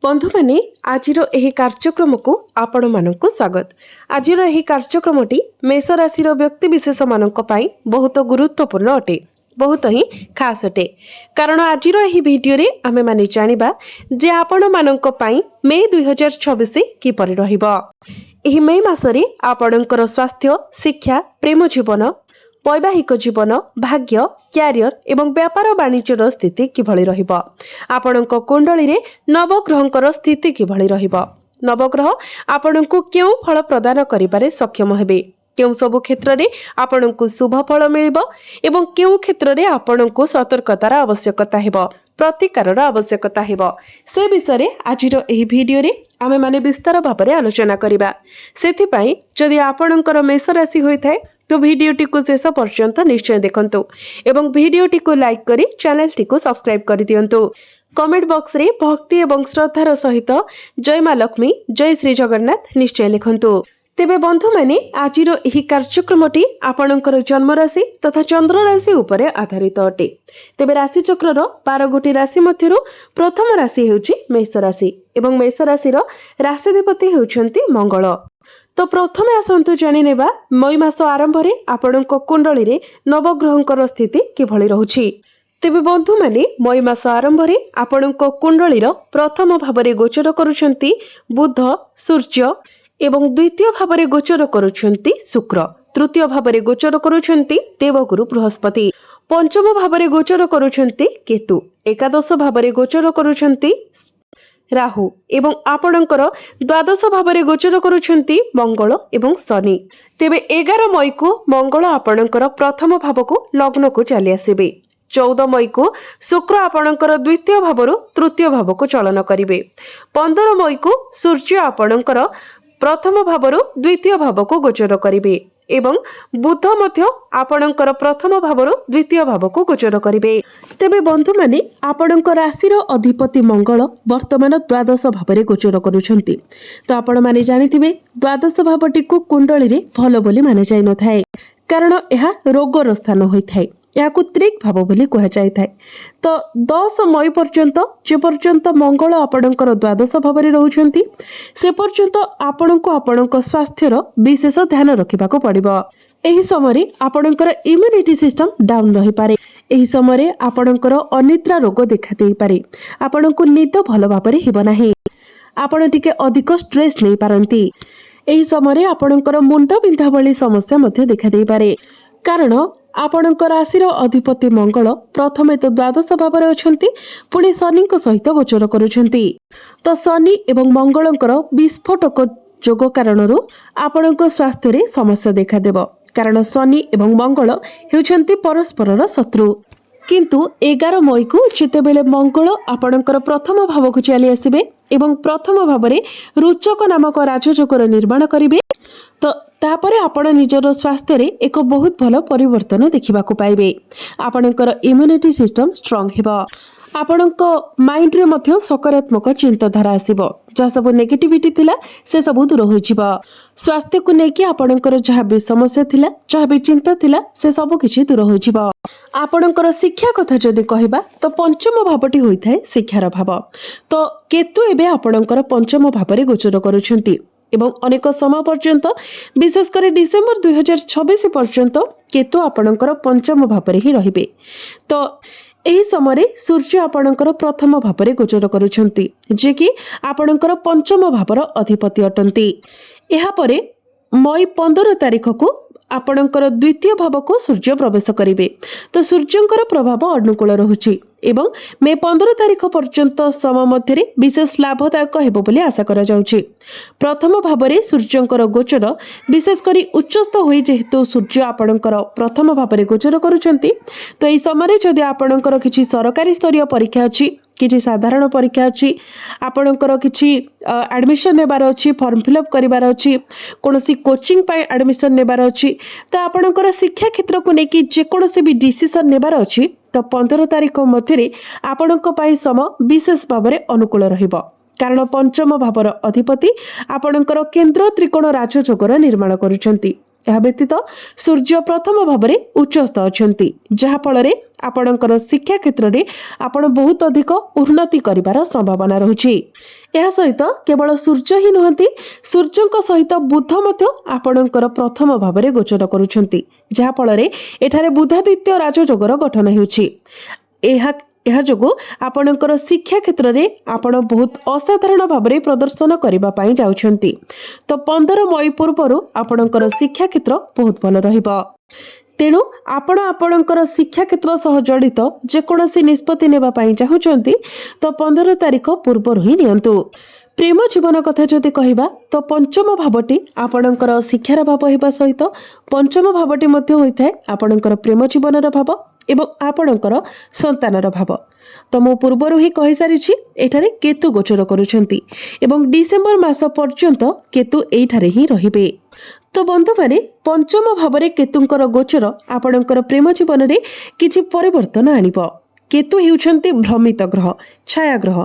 बंधु मैंने आज कार्यक्रम को आपण मानक स्वागत। आज कार्यक्रमटी मेष राशि व्यक्ति विशेष मान बहुत गुरुत्वपूर्ण अटे, बहुत ही खास अटे। कारण आज भिडियो रे आमे माने जानिबा जे आपण मानक मे 2026 किपरि रहिबो। एही मे मासरे आपणकर स्वास्थ्य, शिक्षा, प्रेम जीवन, वैवाहिक जीवन, भाग्य, क्यारियर एवं व्यापार वाणिज्यर स्थिति किभଳି रहिबो। आपणक कुंडली रे नवग्रहंकर स्थिति किभଳି रहिबो। नवग्रह आपणको केउ फल प्रदान करिबारे सक्षम हेबे, केउ सब क्षेत्र रे आपणको शुभ फल मिलिबो एवं केउ क्षेत्र रे आपणको सतर्कतार आवश्यकता हेबो, प्रतिकारर आवश्यकता हेबो। से विषय आज एही भिडियो रे आमे माने विस्तार भाबरे आलोचना करिबा। सेथिपाई जदि आपणकर मेष राशि होइथाय तो भिडियोटी को शेष पर्यंत निश्चय देखंतु एवं भिडियोटी को लाइक करी चैनलटी को सब्सक्राइब कर दियंतु। कमेंट बॉक्स रे भक्ति एवं श्रद्धार सहित जय मां लक्ष्मी, जय श्री जगन्नाथ निश्चय लिखंतु। तेबे बंधु माने आजिरो एही कार्यक्रमटी आपणकर जन्म राशि तथा चंद्र राशि उपरे आधारित अटे। तेबे राशि चक्रर 12 गोटी राशि मध्यरु प्रथम राशि हेउची मेष राशि एवं मेष राशिर राशिधिपति हेउछंती मंगल। तो प्रथमे आसंतु जानि नेबा मई मास आरंभ रे आपणक कुंडली रे नवग्रहंकर स्थिति किभଳି रहुछि। तेबे बंधु माने मई मास आरंभ रे आपणक कुंडलीर प्रथम भाबरे गोचर करूछंती बुध, सूर्य एवं द्वितीय भाबरे गोचर करूछंती शुक्र, तृतीय भाबरे गोचर करूछंती देवगुरु बृहस्पति, पंचम भाबरे गोचर करूछंती केतु, एकादश भाबरे गोचर करूछंती राहु एवं आपणकर द्वादश भाबरे गोचर करूछंती मंगल एवं शनि। तेबे 11 मई को मंगल आपणकर प्रथम भाव को लग्न को चली आसीबे। 14 मई को शुक्र आपणकर द्वितीय भावरु तृतीय भाव को चलन करिवे। 15 मई को सूर्य आपणकर प्रथम भावरु द्वितीय भाव को गोचर करिवे एवं बुध मध्य आपणकर प्रथम भावरु द्वितीय भाव को गोचर करिवे। तेबे बंधु माने आपणकर राशिर अधिपति मंगल वर्तमान द्वादश भावरे गोचर करूछंती। तो आपण माने जानिथिबे द्वादश भावटी को कुंडली रे भलो बोली माने जाय न थाए, कारण एहा रोगर स्थान होइथाय। याकु त्रिक भाव बोली कहा जाय थाए। तो 10 मई पर्यंत जे पर्यंत मंगल आपणकर द्वादश भावरे रहउछंती से पर्यंत आपणको आपणक स्वास्थ्यर विशेष ध्यान रखिबाको पड़िबो। एही समय आपणकर इम्यूनिटी सिस्टम डाउन रही पारे। एही समय आपणकर अनिद्रा रोग देखा देई पारे। आपणको निद भलो भाबरे हिबो नाही। आपण टिके अधिक स्ट्रेस नै पारंती। एही समय आपणकर मुंड बिंधा भली समस्या मध्ये देखा देई पारे, कारण आपणक राशिर अधिपति मंगल प्रथमे तो द्वादश भाव अछंती, पुणी शनि सहित गोचर करूछंती। तो शनि एवं मंगलंकर विस्फोटक जोग कारणरू आपणक स्वास्थ्य रे समस्या देखा देबो, कारण शनि एवं मंगल हेउछंती परस्परर शत्रु। किंतु 11 मई को जेतेबेले मंगल आपणकर प्रथम भाव को चली आसीबे एवं प्रथम भावरे रुचक नामक राजयोगर निर्माण करिवे, तो तापरे आपण निजर स्वास्थ्य रे एक बहुत भलो परिवर्तन देखिबा को पाइबे। आपणकर इम्यूनिटी सिस्टम स्ट्रांग हेबो। आपणक माइंड रे मध्य सकारात्मक चिंताधारा आसीबो। जा सब नेगेटिविटी थिला से सब दूर होई जिवो। स्वास्थ्य को नेकी आपणकर जहा भी समस्या थिला, जहा भी चिंता थिला से सब किछि दूर होई जिवो। आपणकर शिक्षा कथा जदि कहबा तो पंचम भावटी होइथाय शिक्षार भाव। तो केतु एबे आपणकर पंचम भावरे गोचर करूछंती एवं अनेक समय पर्यंत विशेष कर डिसेंबर 2026 पर्यंत केतु आपणकर पंचम भावरे ही रहिबे। तो एही समय सूर्य आपणकर प्रथम भावरे गोचर करूछंती, जे कि आपणकर पंचम भावर अधिपति अटंती। एहा परे मई 15 तारिख को आपणकर द्वितीय भाव को सूर्य प्रवेश करिवे। तो सूर्यंकर प्रभाव अनुकूल रहुछि एवं मे 15 तारिख पर्यंत समय मध्य विशेष लाभदायक हेबो बोली आशा करा जाउछि। प्रथम भावरे सूर्यंकर गोचर विशेष करी उच्चस्थ होई, जेहेतु सूर्य आपणकर प्रथम भावरे गोचर करूछंती, तो एही समय जदि आपणकर किछि सरकारी स्तरीय परीक्षा अछि, किछि साधारण परीक्षा अछि, आपणकर किछि एडमिशन नेबार अछि, फॉर्म फिलअप करिबार अछि, कोनोसी कोचिंग पाई एडमिशन नेबार अछि, तो आपणकर शिक्षा क्षेत्र को नेकी जे कोनोसी भी डिसीजन नेबार अछि, तो 15 तारिख मध्य आपणक पाई समय विशेष भाव में अनुकूल रहिबो। कारण पंचम भावर अधिपति आपणकर केंद्र त्रिकोण राजयोगर निर्माण करुछंती। ଏହା ବ୍ୟତୀତ ସୂର୍ଯ୍ୟ ପ୍ରଥମ ଭାବରେ ଉଚ୍ଚସ୍ଥ ଅଛନ୍ତି, ଯାହାଫଳରେ ଆପଣଙ୍କର ଶିକ୍ଷା କ୍ଷେତ୍ରରେ ଆପଣ ବହୁତ ଅଧିକ ଉନ୍ନତି କରିବାର ସମ୍ଭାବନା ରହୁଛି। ଏହା ସହିତ କେବଳ ସୂର୍ଯ୍ୟ ହିଁ ନୁହନ୍ତି, ସୂର୍ଯ୍ୟଙ୍କ ସହିତ ବୁଧ ମଧ୍ୟ ଆପଣଙ୍କର ପ୍ରଥମ ଭାବରେ ଗୋଚର କରୁଛନ୍ତି, ଯାହାଫଳରେ ଏଠାରେ ବୁଧାଦିତ୍ୟ ରାଜଯୋଗର ଗଠନ ହେଉଛି। ଏହା ଯୋଗୁଁ ଆପଣଙ୍କର ଶିକ୍ଷା କ୍ଷେତ୍ରରେ ଆପଣ ବହୁତ ଅସାଧାରଣ ଭାବରେ ପ୍ରଦର୍ଶନ କରିବା ପାଇଁ ଯାଉଛନ୍ତି। ତ 15 ମଇ ପୂର୍ବରୁ ଆପଣଙ୍କର ଶିକ୍ଷା କ୍ଷେତ୍ର ବହୁତ ଭଲ ରହିବ। ତେଣୁ ଆପଣ ଆପଣଙ୍କର ଶିକ୍ଷା କ୍ଷେତ୍ର ସହ ଜଡ଼ିତ ଯେକୌଣସି ନିଷ୍ପତ୍ତି ନେବା ପାଇଁ ଚାହୁଁଛନ୍ତି ତ 15 ତାରିଖ ପୂର୍ବରୁ ହିଁ ନିଅନ୍ତୁ। ପ୍ରେମ ଜୀବନ କଥା ଯଦି କହିବା ତ ପଞ୍ଚମ ଭାବଟି ଆପଣଙ୍କର ଶିକ୍ଷାର ଭାବ ହେବା ସହିତ ପଞ୍ଚମ ଭାବଟି ମଧ୍ୟ ହୋଇଥାଏ ଆପଣଙ୍କର ପ୍ରେମ ଜୀବନର ଭାବ ଏବଂ ଆପଣଙ୍କର ସନ୍ତାନର ଭାବ। ତ ମୁଁ ପୂର୍ବରୁ ହିଁ କହିସାରିଛି ଏଠାରେ କେତୁ ଗୋଚର କରୁଛନ୍ତି ଏବଂ ଡିସେମ୍ବର ମାସ ପର୍ଯ୍ୟନ୍ତ କେତୁ ଏଇଠାରେ ହିଁ ରହିବେ। ତ ବନ୍ଧୁମାନେ, ପଞ୍ଚମ ଭାବରେ କେତୁଙ୍କର ଗୋଚର ଆପଣଙ୍କର ପ୍ରେମ ଜୀବନରେ କିଛି ପରିବର୍ତ୍ତନ ଆଣିବ। କେତୁ ହେଉଛନ୍ତି ଭ୍ରମିତ ଗ୍ରହ, ଛାୟା ଗ୍ରହ।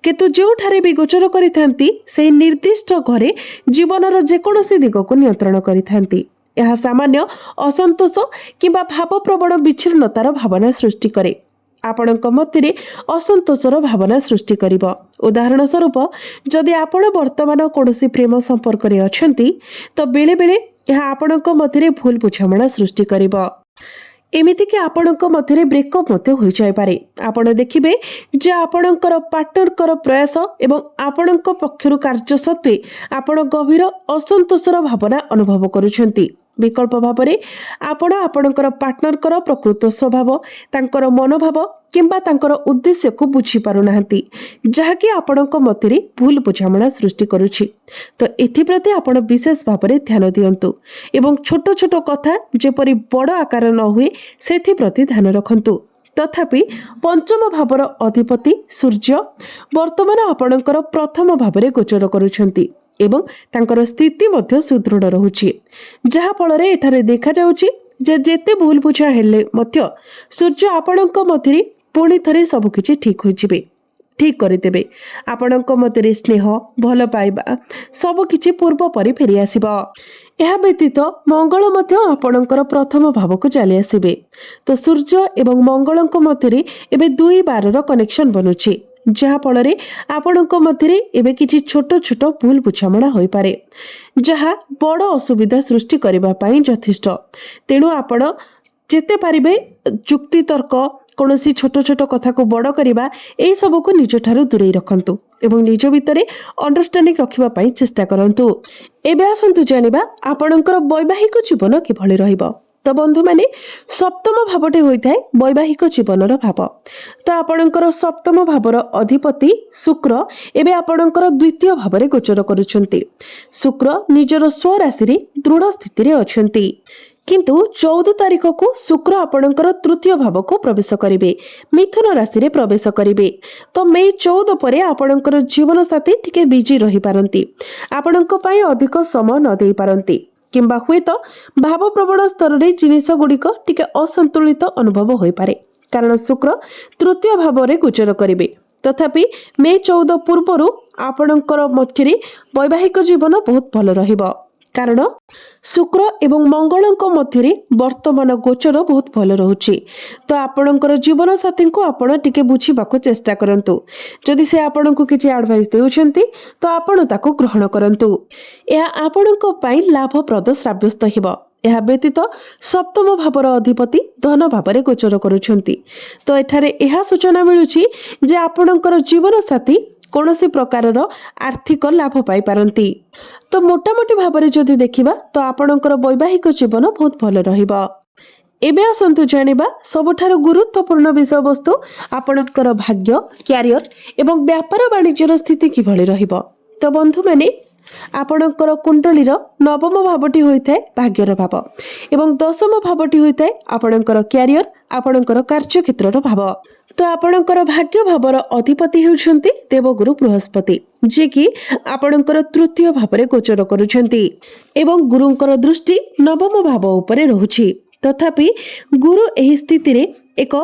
କେତୁ ଯେଉଁଠାରେ ବି ଗୋଚର କରିଥାନ୍ତି ସେହି ନିର୍ଦ୍ଦିଷ୍ଟ ଘରେ ଜୀବନର ଯେକୌଣସି ଦିଗକୁ ନିୟନ୍ତ୍ରଣ କରିଥାନ୍ତି। ଏହା ସାମାନ୍ୟ ଅସନ୍ତୋଷ କିମ୍ବା ଭାବପ୍ରବଣ ବିଚ୍ଛିନ୍ନତାର ଭାବନା ସୃଷ୍ଟି କରେ। ଆପଣଙ୍କ ମଧ୍ୟରେ ଅସନ୍ତୋଷର ଭାବନା ସୃଷ୍ଟି କରିବ। ଉଦାହରଣ ସ୍ୱରୂପ, ଯଦି ଆପଣ ବର୍ତ୍ତମାନ କୌଣସି ପ୍ରେମ ସମ୍ପର୍କରେ ଅଛନ୍ତି ତ ବେଳେବେଳେ ଏହା ଆପଣଙ୍କ ମଧ୍ୟରେ ଭୁଲ ବୁଝାମଣା ସୃଷ୍ଟି କରିବ। ଏମିତିକି ଆପଣଙ୍କ ମଧ୍ୟରେ ବ୍ରେକଅପ୍ ମଧ୍ୟ ହୋଇଯାଇପାରେ। ଆପଣ ଦେଖିବେ ଯେ ଆପଣଙ୍କର ପାର୍ଟନରଙ୍କର ପ୍ରୟାସ ଏବଂ ଆପଣଙ୍କ ପକ୍ଷରୁ କାର୍ଯ୍ୟ ସତ୍ତ୍ୱେ ଆପଣ ଗଭୀର ଅସନ୍ତୋଷର ଭାବନା ଅନୁଭବ କରୁଛନ୍ତି। ବିକଳ୍ପ ଭାବରେ ଆପଣ ଆପଣଙ୍କର ପାର୍ଟନରଙ୍କର ପ୍ରକୃତ ସ୍ୱଭାବ, ତାଙ୍କର ମନୋଭାବ କିମ୍ବା ତାଙ୍କର ଉଦ୍ଦେଶ୍ୟକୁ ବୁଝିପାରୁନାହାନ୍ତି, ଯାହାକି ଆପଣଙ୍କ ମଧ୍ୟରେ ଭୁଲ ବୁଝାମଣା ସୃଷ୍ଟି କରୁଛି। ତ ଏଥିପ୍ରତି ଆପଣ ବିଶେଷ ଭାବରେ ଧ୍ୟାନ ଦିଅନ୍ତୁ ଏବଂ ଛୋଟ ଛୋଟ କଥା ଯେପରି ବଡ଼ ଆକାର ନ ହୁଏ ସେଥିପ୍ରତି ଧ୍ୟାନ ରଖନ୍ତୁ। ତଥାପି ପଞ୍ଚମ ଭାବର ଅଧିପତି ସୂର୍ଯ୍ୟ ବର୍ତ୍ତମାନ ଆପଣଙ୍କର ପ୍ରଥମ ଭାବରେ ଗୋଚର କରୁଛନ୍ତି ଏବଂ ତାଙ୍କର ସ୍ଥିତି ମଧ୍ୟ ସୁଦୃଢ଼ ରହୁଛି, ଯାହାଫଳରେ ଏଠାରେ ଦେଖାଯାଉଛି ଯେ ଯେତେ ଭୁଲ ବୁଝା ହେଲେ ମଧ୍ୟ ସୂର୍ଯ୍ୟ ଆପଣଙ୍କ ମଧ୍ୟରେ ପୁଣି ଥରେ ସବୁକିଛି ଠିକ୍ କରିଦେବେ। ଆପଣଙ୍କ ମଧ୍ୟରେ ସ୍ନେହ, ଭଲ ପାଇବା ସବୁକିଛି ପୂର୍ବ ପରି ଫେରିଆସିବ। ଏହା ବ୍ୟତୀତ ମଙ୍ଗଳ ମଧ୍ୟ ଆପଣଙ୍କର ପ୍ରଥମ ଭାବକୁ ଚାଲି ଆସିବେ। ତ ସୂର୍ଯ୍ୟ ଏବଂ ମଙ୍ଗଳଙ୍କ ମଧ୍ୟରେ ଏବେ 2-12ର କନେକ୍ସନ ବନୁଛି, ଯାହାଫଳରେ ଆପଣଙ୍କ ମଧ୍ୟରେ ଏବେ କିଛି ଛୋଟ ଛୋଟ ଭୁଲ ବୁଝାମଣା ହୋଇପାରେ, ଯାହା ବଡ଼ ଅସୁବିଧା ସୃଷ୍ଟି କରିବା ପାଇଁ ଯଥେଷ୍ଟ। ତେଣୁ ଆପଣ ଯେତେ ପାରିବେ ଯୁକ୍ତିତର୍କ, କୌଣସି ଛୋଟ ଛୋଟ କଥାକୁ ବଡ଼ କରିବା, ଏହିସବୁକୁ ନିଜଠାରୁ ଦୂରେଇ ରଖନ୍ତୁ ଏବଂ ନିଜ ଭିତରେ ଅଣ୍ଡରଷ୍ଟାଣ୍ଡିଂ ରଖିବା ପାଇଁ ଚେଷ୍ଟା କରନ୍ତୁ। ଏବେ ଆସନ୍ତୁ ଜାଣିବା ଆପଣଙ୍କର ବୈବାହିକ ଜୀବନ କିଭଳି ରହିବ। ତ ବନ୍ଧୁମାନେ, ସପ୍ତମ ଭାବଟି ହୋଇଥାଏ ବୈବାହିକ ଜୀବନର ଭାବ। ତ ଆପଣଙ୍କର ସପ୍ତମ ଭାବର ଅଧିପତି ଶୁକ୍ର ଏବେ ଆପଣଙ୍କର ଦ୍ୱିତୀୟ ଭାବରେ ଗୋଚର କରୁଛନ୍ତି। ଶୁକ୍ର ନିଜର ସ୍ୱରାଶିରେ ଦୃଢ଼ ସ୍ଥିତିରେ ଅଛନ୍ତି, କିନ୍ତୁ 14 ତାରିଖକୁ ଶୁକ୍ର ଆପଣଙ୍କର ତୃତୀୟ ଭାବକୁ ପ୍ରବେଶ କରିବେ, ମିଥୁନ ରାଶିରେ ପ୍ରବେଶ କରିବେ। ତ ମେ 14 ପରେ ଆପଣଙ୍କର ଜୀବନସାଥୀ ଟିକେ ବିଜି ରହିପାରନ୍ତି, ଆପଣଙ୍କ ପାଇଁ ଅଧିକ ସମୟ ନ ଦେଇପାରନ୍ତି କିମ୍ବା ହୁଏତ ଭାବପ୍ରବଣ ସ୍ତରରେ ଜିନିଷ ଗୁଡ଼ିକ ଟିକେ ଅସନ୍ତୁଳିତ ଅନୁଭବ ହୋଇପାରେ, କାରଣ ଶୁକ୍ର ତୃତୀୟ ଭାବରେ ଗୋଚର କରିବେ। ତଥାପି ମେ 14 ପୂର୍ବରୁ ଆପଣଙ୍କର ମଧ୍ୟରେ ବୈବାହିକ ଜୀବନ ବହୁତ ଭଲ ରହିବ, କାରଣ ଶୁକ୍ର ଏବଂ ମଙ୍ଗଳଙ୍କ ମଧ୍ୟରେ ବର୍ତ୍ତମାନ ଗୋଚର ବହୁତ ଭଲ ରହୁଛି। ତ ଆପଣଙ୍କର ଜୀବନସାଥୀଙ୍କୁ ଆପଣ ଟିକେ ବୁଝିବାକୁ ଚେଷ୍ଟା କରନ୍ତୁ। ଯଦି ସେ ଆପଣଙ୍କୁ କିଛି ଆଡଭାଇସ୍ ଦେଉଛନ୍ତି ତ ଆପଣ ତାକୁ ଗ୍ରହଣ କରନ୍ତୁ। ଏହା ଆପଣଙ୍କ ପାଇଁ ଲାଭପ୍ରଦ ସାବ୍ୟସ୍ତ ହେବ। ଏହା ବ୍ୟତୀତ ସପ୍ତମ ଭାବର ଅଧିପତି ଧନ ଭାବରେ ଗୋଚର କରୁଛନ୍ତି। ତ ଏଠାରେ ଏହା ସୂଚନା ମିଳୁଛି ଯେ ଆପଣଙ୍କର ଜୀବନସାଥୀ କୌଣସି ପ୍ରକାରର ଆର୍ଥିକ ଲାଭ ପାଇପାରନ୍ତି। ତ ମୋଟାମୋଟି ଭାବରେ ଯଦି ଦେଖିବା ତ ଆପଣଙ୍କର ବୈବାହିକ ଜୀବନ ବହୁତ ଭଲ ରହିବ। ଏବେ ଆସନ୍ତୁ ଜାଣିବା ସବୁଠାରୁ ଗୁରୁତ୍ୱପୂର୍ଣ୍ଣ ବିଷୟବସ୍ତୁ ଆପଣଙ୍କର ଭାଗ୍ୟ, କ୍ୟାରିୟର ଏବଂ ବ୍ୟାପାର ବାଣିଜ୍ୟର ସ୍ଥିତି କିଭଳି ରହିବ। ତ ବନ୍ଧୁମାନେ, ଆପଣଙ୍କର କୁଣ୍ଡଳୀର ନବମ ଭାବଟି ହୋଇଥାଏ ଭାଗ୍ୟର ଭାବ ଏବଂ ଦଶମ ଭାବଟି ହୋଇଥାଏ ଆପଣଙ୍କର କ୍ୟାରିୟର, ଆପଣଙ୍କର କାର୍ଯ୍ୟକ୍ଷେତ୍ରର ଭାବ। ତ ଆପଣଙ୍କର ଭାଗ୍ୟ ଭାବର ଅଧିପତି ହେଉଛନ୍ତି ଦେବଗୁରୁ ବୃହସ୍ପତି, ଯିଏକି ଆପଣଙ୍କର ତୃତୀୟ ଭାବରେ ଗୋଚର କରୁଛନ୍ତି ଏବଂ ଗୁରୁଙ୍କର ଦୃଷ୍ଟି ନବମ ଭାବ ଉପରେ ରହୁଛି। ତଥାପି ଗୁରୁ ଏହି ସ୍ଥିତିରେ ଏକ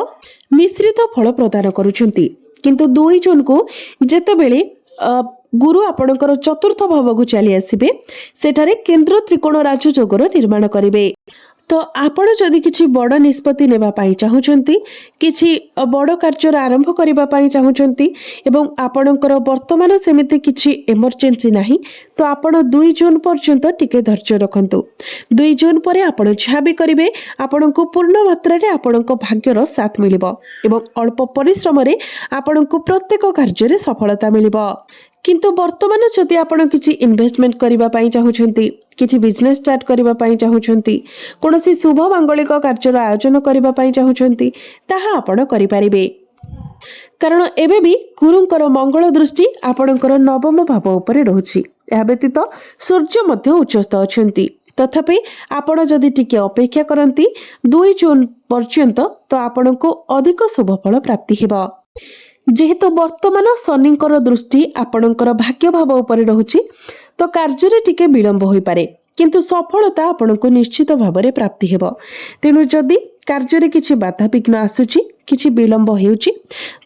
ମିଶ୍ରିତ ଫଳ ପ୍ରଦାନ କରୁଛନ୍ତି, କିନ୍ତୁ 2 ଜୁନ୍କୁ ଯେତେବେଳେ गुरु आपणकर चतुर्थ भाव को चली आसबे सेठारे केंद्र त्रिकोण राजयोगर निर्माण करेंगे। तो आपण जदि किछि बड़ निष्पत्ति नेबा पाई चाहुचंती, किछि बड़ कार्य आरंभ करिबा पाई चाहुचंती एवं आपणकर वर्तमान सेमिति किछि इमरजेंसी नाही, तो आपण 2 जून पर्यंत टिके धैर्य रखंतु। 2 जून परे आपण जहा भी करिवे आपणको पूर्ण मात्रा रे आपणको भाग्यर साथ मिलिबो एवं अल्प परिश्रम रे आपणको प्रत्येक कार्य रे सफलता मिलिबो। किंतु वर्तमान जदि आपण किछि इन्वेस्टमेंट करिबा पाई चाहुचंती, किछि बिजनेस स्टार्ट करिबा पाई चाहुचंती, कोनोसी शुभ मांगलिक कार्यर आयोजन करिबा पाई चाहुचंती, ताहा आपण करि पारिबे। कारण एबे भी गुरुंकर मंगल दृष्टि आपणकर नवम भाव उपरे रहुछि। या व्यतीत सूर्य मध्य उच्चस्थ अछंती। तथापि आपण जदि टिके अपेक्षा करंती 2 जून पर्यंत तो आपणको अधिक शुभ फल प्राप्ति हेबा। जेहेतु वर्तमान शनिंकर दृष्टि आपणकर भाग्य भाव उपरे रहुछि, तो कार्य रे टिके विलंब होई पारे, किंतु सफलता आपणको निश्चित भाव रे प्राप्ति हेबो। तेनु जदि कार्य रे किछि बाधा विघ्न आसुछि, किछि विलंब हेउछि,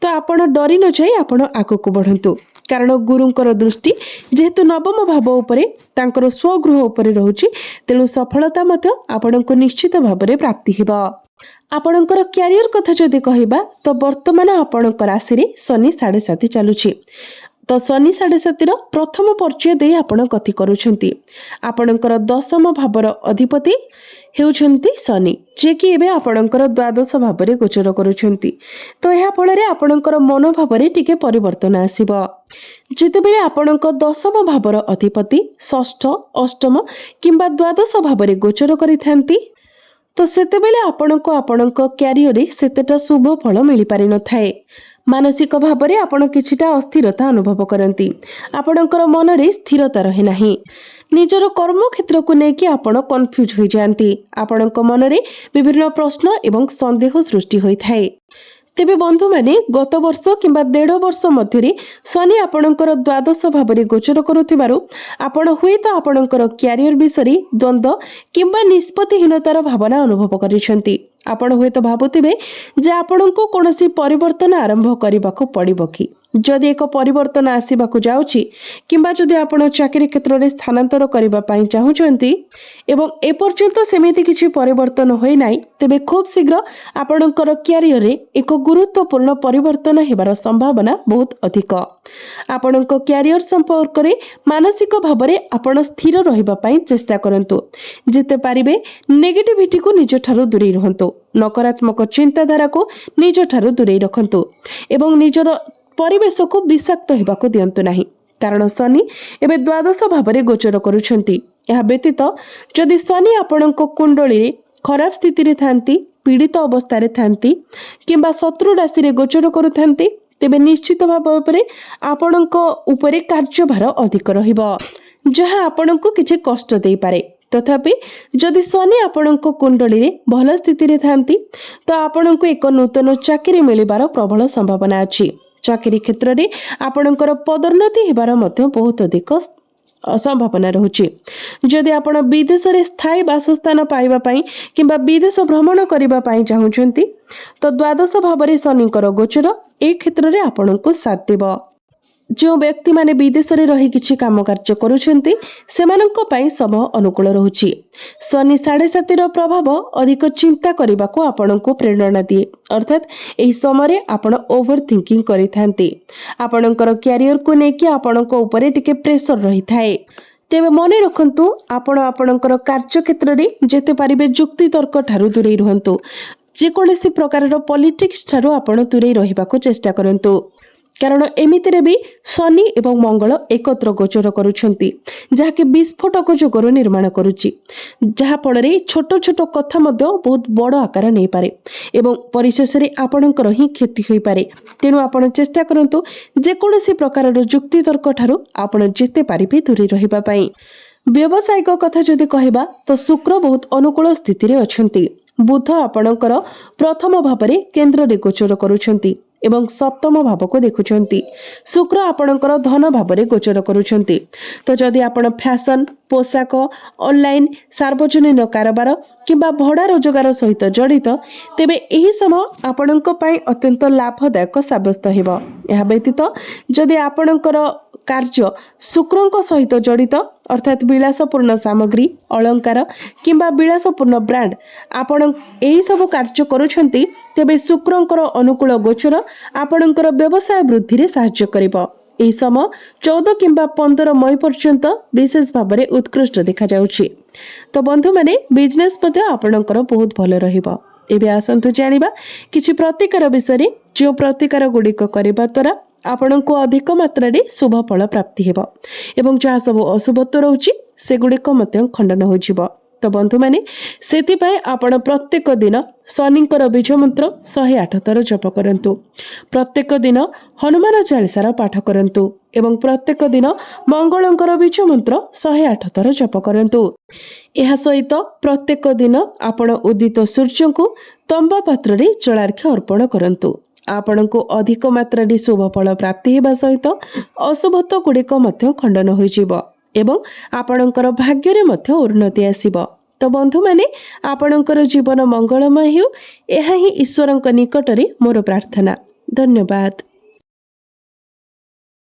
तो आपण डरी न जाई आपण आगको बढ़ंतु। कारण गुरुंकर दृष्टि जेहेतु नवम भाव उपरे तांकर स्वगृह उपरे रहुछि, तेनु सफलता मध्य आपणको निश्चित भाव रे प्राप्ति हेबो। आपणकर क्यारियर कथा जदि कहिबा, तो वर्तमान आपणकर राशि रे शनि 7.5 चलुछि। तो शनि 7.5 प्रथम पर्याय दे आपण गति करूछंती। आपणकर दशम भावर अधिपति हेउछंती शनि, जे कि एबे आपणकर द्वादश भावरे गोचर करूछंती। तो एहा फल रे आपणकर मनोभाव रे टिके परिवर्तन आसीबो। जेतेबेले आपणक दशम भावर अधिपति षष्ठ, अष्टम किंबा द्वादश भावरे गोचर करिथांती, तो सेतेबेले आपणको आपणको क्यारियर रे सेतेटा शुभ फल मिली पारि न थाए। मानसिक भाव रे आपण किछिटा अस्थिरता अनुभव करंती। आपणकर मन रे स्थिरता रहे नाही। निजर कर्म क्षेत्र को लेकिन आपण कन्फ्यूज हो जाती। आपणक मन रे विभिन्न प्रश्न एवं संदेह सृष्टि होई थाए। तेबे बंधु माने गत वर्ष किंबा 1.5 वर्ष मध्य शनि आपणकर द्वादश भाव रे गोचर करुथिबारु आपण हुए तो आपणकर क्यारियर विषय द्वंद्व किंबा निष्पत्तिहीनतार भावना अनुभव करिसेंती। आपण हुए तो भाबुथिबे जे आपणको कोनोसी परिवर्तन आरंभ करबाको पड़िबो कि, जदि एक परिवर्तन आसीबाकू जाउछि किंबा जदि आपण चाकरी क्षेत्र में स्थानांतर करबा पई चाहुचंती एवं ए पर्यंत सेमिति किछि परिवर्तन होई नाही, तेबे खूब शीघ्र आपणकर क्यारियर रे एक गुरुत्वपूर्ण परिवर्तन हेबार संभावना बहुत अधिक। आपणको क्यारियर संपर्क रे मानसिक भाव रे आपण स्थिर रहिबा पई चेष्टा करंतु। जेते पारिबे नेगेटिविटी को निज ठारू दूरे रहंतु। नकारात्मक चिंताधारा को निज ठारू दूरे रखंतु एवं निजर परिवेश को विषाक्त होबाको दियंतु नाही। कारण शनि एबे द्वादश भावरे गोचर करूछंती। यह व्यतीत जदि शनि आपणको कुंडली रे खराब स्थिति रे थांती, पीड़ित अवस्था रे थांती किंबा शत्रु राशि रे गोचर करूथांती, तेबे निश्चित भाव उपरे आपणको उपरे कार्यभार अधिक रहिबो, जहा आपणको किछि कष्ट देई पारे। तथापि जदि शनि आपणको कुंडली रे भल स्थिति रे थांती, तो आपणको एक नूतन चाकरी मिलिबार प्रबल संभावना अछि। चाकरी क्षेत्र में आपणकर पदोन्नति हेबार मध्य बहुत अधिक संभावना रहुछि। जदि आपण विदेश रे स्थायी वासस्थान पाइबा पई किंबा विदेश भ्रमण करिबा पई चाहुचंती, तो द्वादश भावरे शनिकर गोचर ए क्षेत्र रे आपणको साथ देबो। जो व्यक्ति माने विदेश रे रही किछि काम कार्य करूछंती, सेमानंको पई समय अनुकूल रहुछि। शनि 7.5 प्रभाव अधिक चिंता करबाको आपणको प्रेरणा दिए, अर्थात एही समय आपण ओवर थिंकिंग करिथांती। आपणकर क्यारियर को नेकी आपणको ऊपर टिके प्रेशर रही थाए। तेबे मने रखंतु आपण आपणकर कार्य क्षेत्र रे जेते पारिबे जुक्ति तर्क ठारू दूरे रहंतु। जे कोनोसी प्रकारर पॉलिटिक्स ठारू आपण दूरे रहिबाको चेष्टा करंतु। कारण एमितिरे भी शनि एवं मंगल एकत्र गोचर करुछंती, जहाँकि विस्फोटक जोगर निर्माण करुछि, जहा फल छोट छोट कथा मध्य बहुत बड़ आकार नहीं पारे एवं परिशेष रे आपणकर ही क्षति होई पारे। तेणु आपण चेष्टा करंतु जे कोनोसी प्रकारर जुक्ति तर्क ठारू आपण जेते पारिबे दूरे रहिबा पई। व्यवसायिक कथा जदि कहिबा तो शुक्र बहुत अनुकूल स्थिति रे अछंती। बुध आपणकर प्रथम भावरे केंद्र रे गोचर करुछंती एवं सप्तम भाव को देखुछंती। शुक्र आपणकर धन भावरे गोचर करुछंती। तो जदि आपण फैशन, पोशाक, ऑनलाइन, सार्वजनिक कारोबार किंबा भड़ा रोजगार सहित जड़ित, तेबे एही समय आपणक पई अत्यंत लाभदायक साब्यस्त हेबो। एहा व्यतीत जदि आपणकर କାର୍ଯ୍ୟ ଶୁକ୍ରଙ୍କ ସହିତ ଜଡ଼ିତ ଅର୍ଥାତ୍ ବିଳାସପୂର୍ଣ୍ଣ ସାମଗ୍ରୀ ଅଳଙ୍କାର କିମ୍ବା ବିଳାସପୂର୍ଣ୍ଣ ବ୍ରାଣ୍ଡ ଆପଣ ଏହିସବୁ କାର୍ଯ୍ୟ କରୁଛନ୍ତି ତେବେ ଶୁକ୍ରଙ୍କର ଅନୁକୂଳ ଗୋଚର ଆପଣଙ୍କର ବ୍ୟବସାୟ ବୃଦ୍ଧିରେ ସାହାଯ୍ୟ କରିବ। ଏହି ସମୟ 14 କିମ୍ବା 15 ମଇ ପର୍ଯ୍ୟନ୍ତ ବିଶେଷ ଭାବରେ ଉତ୍କୃଷ୍ଟ ଦେଖାଯାଉଛି। ତ ବନ୍ଧୁମାନେ ବିଜନେସ୍ ମଧ୍ୟ ଆପଣଙ୍କର ବହୁତ ଭଲ ରହିବ। ଏବେ ଆସନ୍ତୁ ଜାଣିବା କିଛି ପ୍ରତିକାର ବିଷୟରେ ଯେଉଁ ପ୍ରତିକାର ଗୁଡ଼ିକ କରିବା ଦ୍ୱାରା ଆପଣଙ୍କୁ ଅଧିକ ମାତ୍ରାରେ ଶୁଭ ଫଳ ପ୍ରାପ୍ତି ହେବ ଏବଂ ଯାହା ସବୁ ଅଶୁଭତ୍ୱ ରହୁଛି ସେଗୁଡ଼ିକ ମଧ୍ୟ ଖଣ୍ଡନ ହୋଇଯିବ। ତ ବନ୍ଧୁମାନେ ସେଥିପାଇଁ ଆପଣ ପ୍ରତ୍ୟେକ ଦିନ ଶନିଙ୍କର ବୀଜ ମନ୍ତ୍ର 108 ଥର ଜପ କରନ୍ତୁ। ପ୍ରତ୍ୟେକ ଦିନ ହନୁମାନ ଚାଳିସାର ପାଠ କରନ୍ତୁ ଏବଂ ପ୍ରତ୍ୟେକ ଦିନ ମଙ୍ଗଳଙ୍କର ବୀଜ ମନ୍ତ୍ର 108 ଥର ଜପ କରନ୍ତୁ। ଏହା ସହିତ ପ୍ରତ୍ୟେକ ଦିନ ଆପଣ ଉଦିତ ସୂର୍ଯ୍ୟଙ୍କୁ ତମ୍ବା ପାତ୍ରରେ ଜଳାର୍ଘ୍ୟ ଅର୍ପଣ କରନ୍ତୁ। ଆପଣଙ୍କୁ ଅଧିକ ମାତ୍ରାରେ ଶୁଭ ଫଳ ପ୍ରାପ୍ତି ହେବା ସହିତ ଅଶୁଭତ୍ୱ ଗୁଡ଼ିକ ମଧ୍ୟ ଖଣ୍ଡନ ହୋଇଯିବ ଏବଂ ଆପଣଙ୍କର ଭାଗ୍ୟରେ ମଧ୍ୟ ଉନ୍ନତି ଆସିବ। ତ ବନ୍ଧୁମାନେ ଆପଣଙ୍କର ଜୀବନ ମଙ୍ଗଳମୟ ହେଉ, ଏହା ହିଁ ଈଶ୍ୱରଙ୍କ ନିକଟରେ ମୋର ପ୍ରାର୍ଥନା। ଧନ୍ୟବାଦ।